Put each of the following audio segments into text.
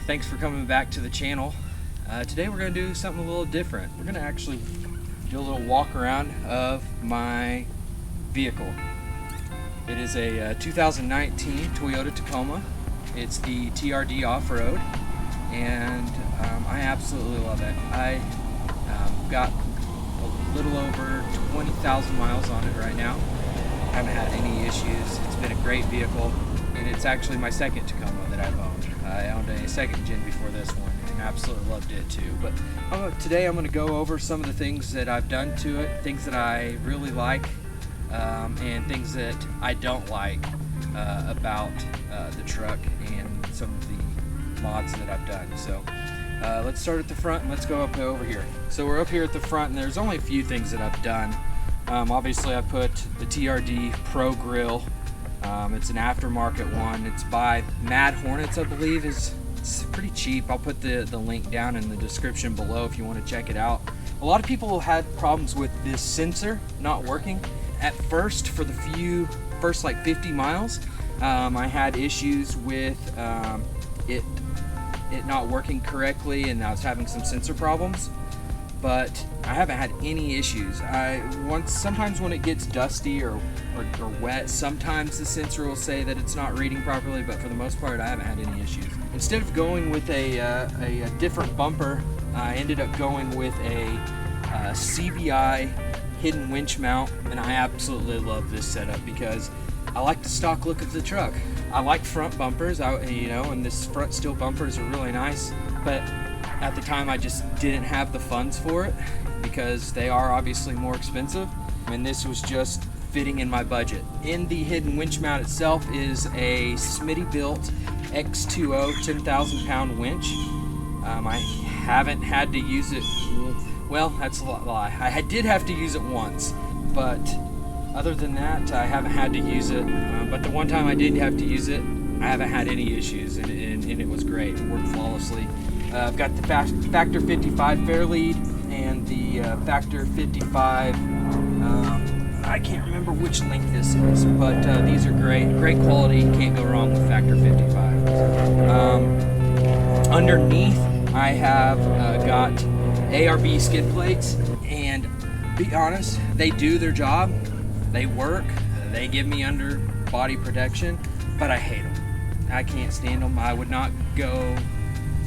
thanks for coming back to the channel. Today we're going to do something a little different. We're going to actually do a little walk around of my vehicle. It is a 2019 Toyota Tacoma. It's the TRD Offroad, and I absolutely love it. I got a little over 20,000 miles on it right now. I haven't had any issues. It's been a great vehicle, and it's actually my second Tacoma that I've owned. I owned a second gen before this one and absolutely loved it too. But today I'm going to go over some of the things that I've done to it, things that I really like, and things that I don't like about the truck and some of the mods that I've done. So let's start at the front and let's go up over here. So we're up here at the front, and there's only a few things that I've done. Obviously I put the TRD Pro Grill. It's an aftermarket one. It's by Mad Hornets, I believe. It's pretty cheap. I'll put the link down in the description below if you want to check it out. A lot of people had problems with this sensor not working. At first, for the first like 50 miles, I had issues with it not working correctly, and I was having some sensor problems. But I haven't had any issues. Sometimes when it gets dusty or wet, sometimes the sensor will say that it's not reading properly, but for the most part I haven't had any issues. Instead of going with a different bumper, I ended up going with a CBI hidden winch mount, and I absolutely love this setup because I like the stock look of the truck. I like front bumpers, and this front steel bumpers are really nice, but at the time I just didn't have the funds for it because they are obviously more expensive, and this was just fitting in my budget. In the hidden winch mount itself is a Smitty built X2O 10,000 pound winch. I haven't had to use it, well, that's a lie. I did have to use it once, but other than that I haven't had to use it. But the one time I did have to use it, I haven't had any issues, and it was great. It worked flawlessly. I've got the Factor 55 Fairlead and the Factor 55, I can't remember which link this is, but these are great quality, can't go wrong with Factor 55. Underneath I have got ARB skid plates, and be honest, they do their job, they work, they give me under body protection, but I hate them. I can't stand them. I would not go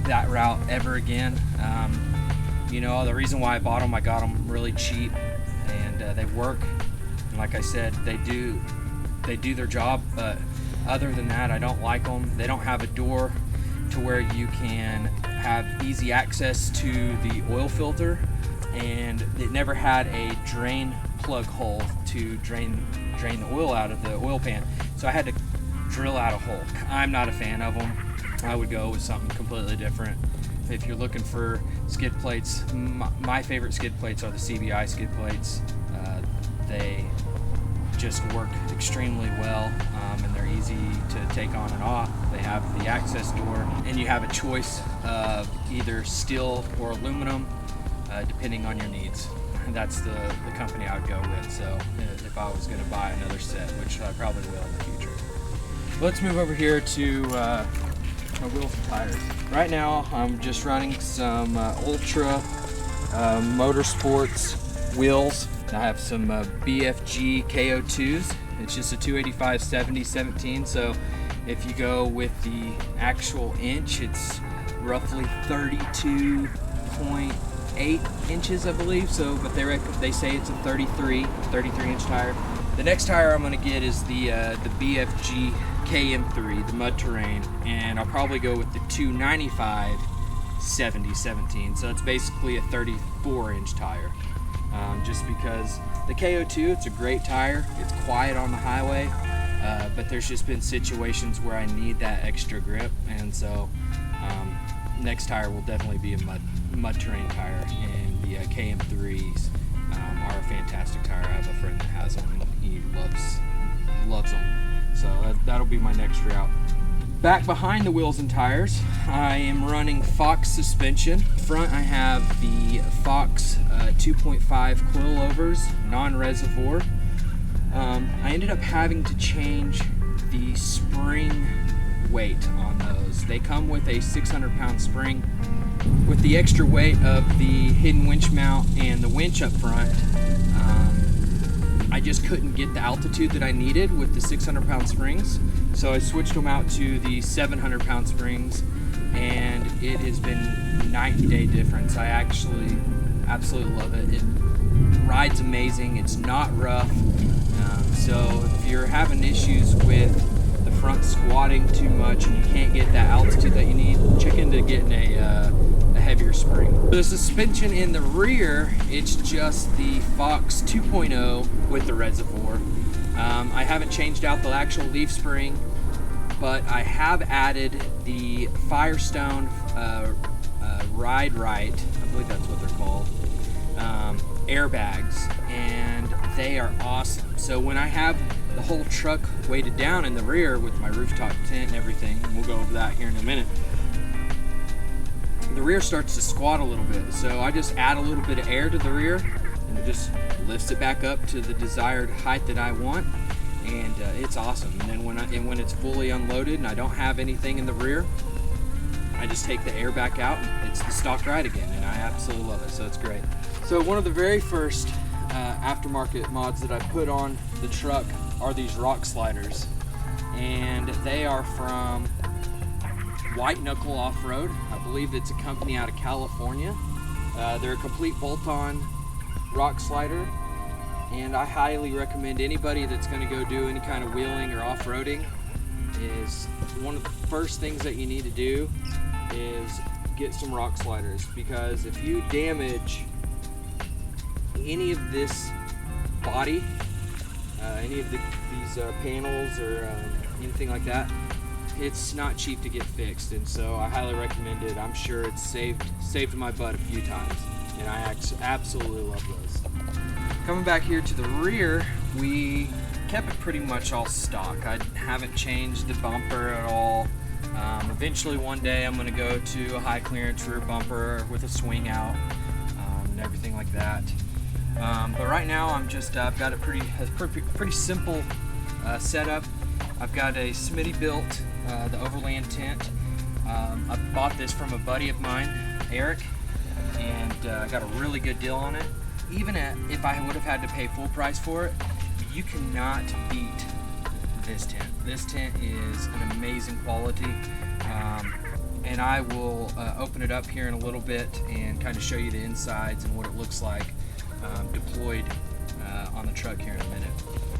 that route ever again. The reason why I bought them, I got them really cheap, and they work, and like I said, they do their job, but other than that I don't like them. They don't have a door to where you can have easy access to the oil filter, and it never had a drain plug hole to drain the oil out of the oil pan, so I had to drill out a hole. I'm not a fan of them. I would go with something completely different. If you're looking for skid plates, my favorite skid plates are the CBI skid plates. They just work extremely well, and they're easy to take on and off. They have the access door, and you have a choice of either steel or aluminum, depending on your needs. And that's the company I would go with. So if I was going to buy another set, which I probably will in the future. Let's move over here to my wheels and tires. Right now I'm just running some Ultra Motorsports wheels. I have some BFG KO2s. It's just a 285 70/17, so if you go with the actual inch, it's roughly 32.8 inches, I believe. So, but they say it's a 33 inch tire. The next tire I'm going to get is the BFG KM3, the mud terrain, and I'll probably go with the 295 70/17. So it's basically a 34 inch tire. Just because the KO2, it's a great tire. It's quiet on the highway, but there's just been situations where I need that extra grip, and so next tire will definitely be a mud terrain tire, and the KM3s are a fantastic tire. I have a friend that has them, and he loves them. So that'll be my next route. Back behind the wheels and tires, I am running Fox suspension. Front, I have the Fox 2.5 coilovers, non-reservoir. I ended up having to change the spring weight on those. They come with a 600-pound spring. With the extra weight of the hidden winch mount and the winch up front, I just couldn't get the altitude that I needed with the 600-pound springs. So I switched them out to the 700-pound springs, and it has been night and day difference. I actually absolutely love it. It rides amazing. It's not rough. So if you're having issues with the front squatting too much and you can't get that altitude that you need, check into getting a heavier spring. The suspension in the rear, it's just the Fox 2.0 with the reservoir. I haven't changed out the actual leaf spring, but I have added the Firestone Ride Right, I believe that's what they're called, airbags, and they are awesome. So when I have the whole truck weighted down in the rear with my rooftop tent and everything, and we'll go over that here in a minute, the rear starts to squat a little bit. So I just add a little bit of air to the rear, and it just lifts it back up to the desired height that I want, and it's awesome. And then when it's fully unloaded and I don't have anything in the rear, I just take the air back out and it's the stock ride again, and I absolutely love it. So it's great. So one of the very first aftermarket mods that I put on the truck are these rock sliders, and they are from White Knuckle Offroad. I believe it's a company out of California. They're a complete bolt-on rock slider, and I highly recommend anybody that's going to go do any kind of wheeling or off-roading, is one of the first things that you need to do is get some rock sliders, because if you damage any of this body, any of these panels or anything like that, it's not cheap to get fixed, and so I highly recommend it. I'm sure it's saved my butt a few times, and I absolutely love those. Coming back here to the rear, we kept it pretty much all stock. I haven't changed the bumper at all. Eventually one day I'm going to go to a high clearance rear bumper with a swing out and everything like that. But right now I've got a pretty simple setup. I've got a Smitty built the Overland tent. I bought this from a buddy of mine, Eric, and I got a really good deal on it. Even if I would have had to pay full price for it, you cannot beat this tent. This tent is an amazing quality, and I will open it up here in a little bit and kind of show you the insides and what it looks like deployed on the truck here in a minute.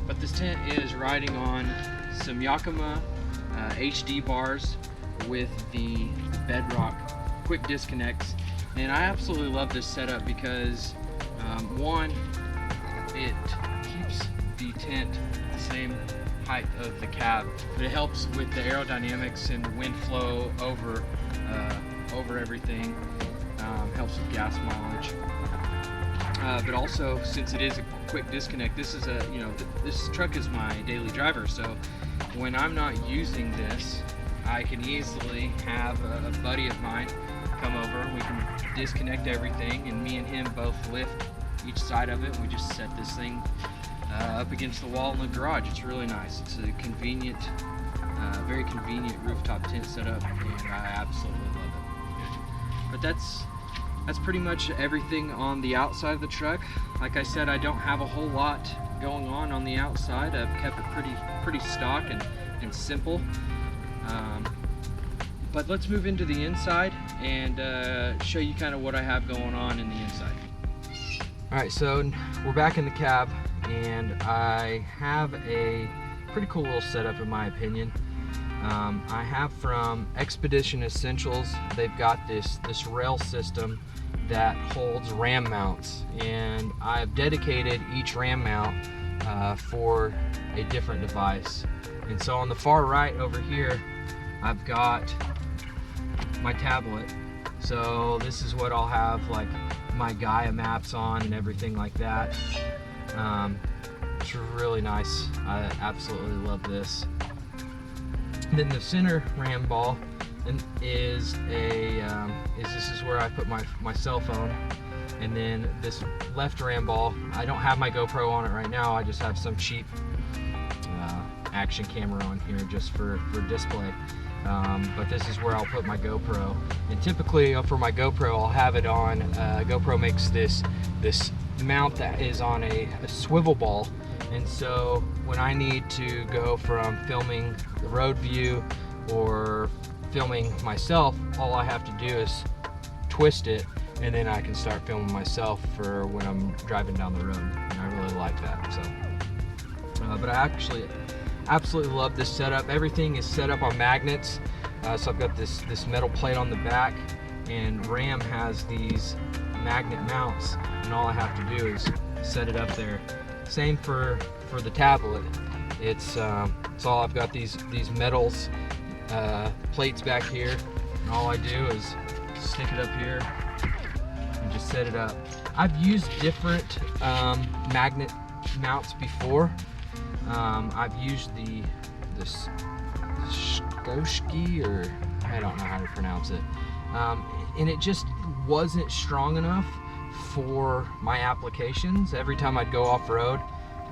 But this tent is riding on some Tacoma HD bars with the Bedrock quick disconnects, and I absolutely love this setup because one, it keeps the tent the same height of the cab, but it helps with the aerodynamics and the wind flow over everything. Helps with gas mileage, but also, since it is a quick disconnect, this truck is my daily driver, so when I'm not using this, I can easily have a buddy of mine come over. We can disconnect everything, and me and him both lift each side of it. We just set this thing up against the wall in the garage. It's really nice. It's a convenient, very convenient rooftop tent setup, and I absolutely love it. But that's pretty much everything on the outside of the truck. Like I said, I don't have a whole lot going on the outside. I've kept it pretty stock and simple. But let's move into the inside and show you kind of what I have going on in the inside. Alright, so we're back in the cab, and I have a pretty cool little setup in my opinion. I have from Expedition Essentials, they've got this rail system that holds ram mounts, and I've dedicated each ram mount for a different device. And so on the far right over here, I've got my tablet. So this is what I'll have like my Gaia maps on and everything like that. It's really nice. I absolutely love this. And then the center ram ball is this is where I put my cell phone. And then this left ram ball, I don't have my GoPro on it right now. I just have some cheap action camera on here just for display. but this is where I'll put my GoPro. And typically for my GoPro, I'll have it on, GoPro makes this mount that is on a swivel ball. And so when I need to go from filming the road view or filming myself, all I have to do is twist it, and then I can start filming myself for when I'm driving down the road. And I really like that. So, but I actually absolutely love this setup. Everything is set up on magnets. So I've got this metal plate on the back, and Ram has these magnet mounts, and all I have to do is set it up there. Same for the tablet. It's all I've got these metals plates back here, and all I do is stick it up here and just set it up. I've used different magnet mounts before. I've used the Skoshki, or I don't know how to pronounce it, and it just wasn't strong enough for my applications. Every time I'd go off-road,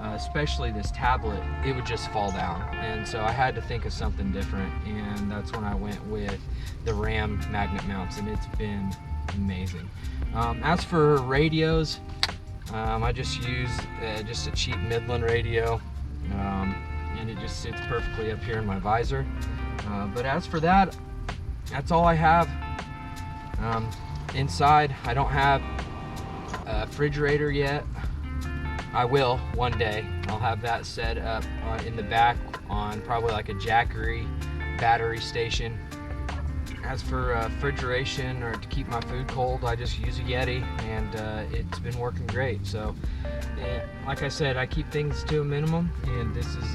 especially this tablet, it would just fall down, and so I had to think of something different, and that's when I went with the Ram magnet mounts, and it's been amazing. As for radios, I just use just a cheap Midland radio, and it just sits perfectly up here in my visor. But as for that, that's all I have. Inside, I don't have a refrigerator yet. I will one day. I'll have that set up in the back on probably like a Jackery battery station. As for refrigeration or to keep my food cold, I just use a Yeti, and it's been working great. So like I said, I keep things to a minimum, and this is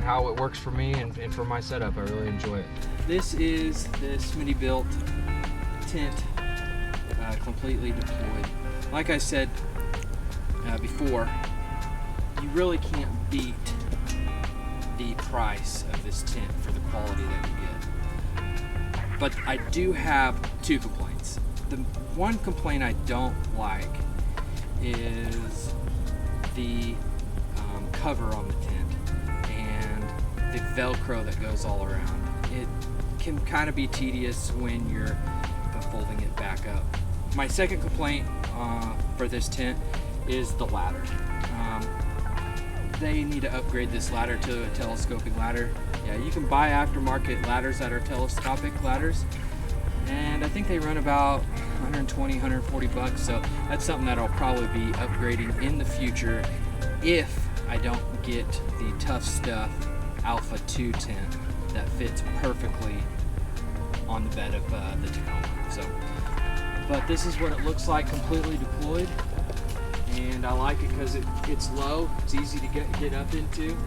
how it works for me and for my setup. I really enjoy it. This is the Smitty built tent, completely deployed. Like I said before, you really can't beat the price of this tent for the quality that you get. But I do have two complaints. The one complaint I don't like is the cover on the tent and the Velcro that goes all around. It can kind of be tedious when you're folding it back up. My second complaint for this tent is the ladder. They need to upgrade this ladder to a telescoping ladder. Yeah, you can buy aftermarket ladders that are telescopic ladders, and I think they run about 120, 140 bucks. So that's something that I'll probably be upgrading in the future if I don't get the Tough Stuff Alpha 2 tent that fits perfectly on the bed of the Tacoma. So, but this is what it looks like completely deployed. And I like it because it's low, it's easy to get up into,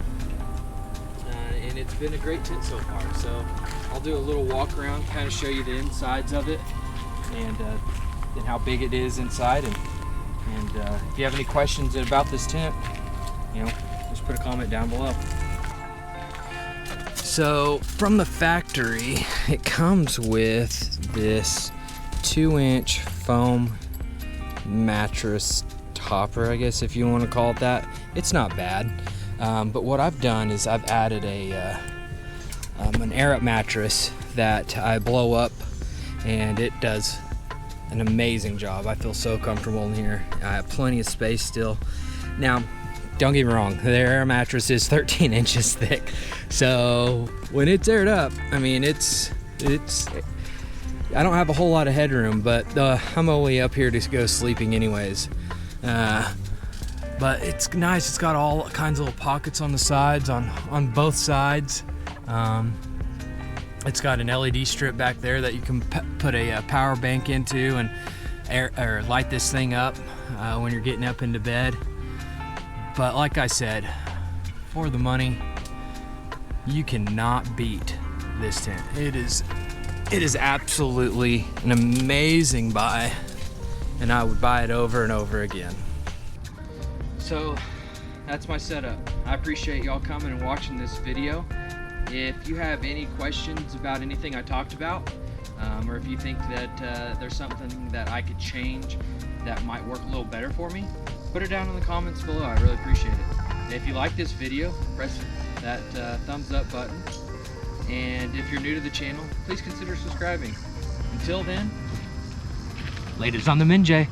and it's been a great tent so far. So I'll do a little walk around, kind of show you the insides of it, and how big it is inside. And if you have any questions about this tent, just put a comment down below. So from the factory, it comes with this 2-inch foam mattress topper, I guess if you want to call it that. It's not bad, but what I've done is I've added an air up mattress that I blow up, and it does an amazing job. I feel so comfortable in here. I have plenty of space still. Now, don't get me wrong, the air mattress is 13 inches thick, so when it's aired up, I mean, it's I don't have a whole lot of headroom, but I'm only up here to go sleeping anyways. But it's nice. It's got all kinds of little pockets on the sides, on both sides. It's got an LED strip back there that you can put a power bank into and light this thing up when you're getting up into bed. But like I said, for the money, you cannot beat this tent. It is absolutely an amazing buy, and I would buy it over and over again. So that's my setup. I appreciate y'all coming and watching this video. If you have any questions about anything I talked about, or if you think that there's something that I could change that might work a little better for me, put it down in the comments below. I really appreciate it. If you like this video, press that thumbs up button. And if you're new to the channel, please consider subscribing. Until then, laters on the Minjay.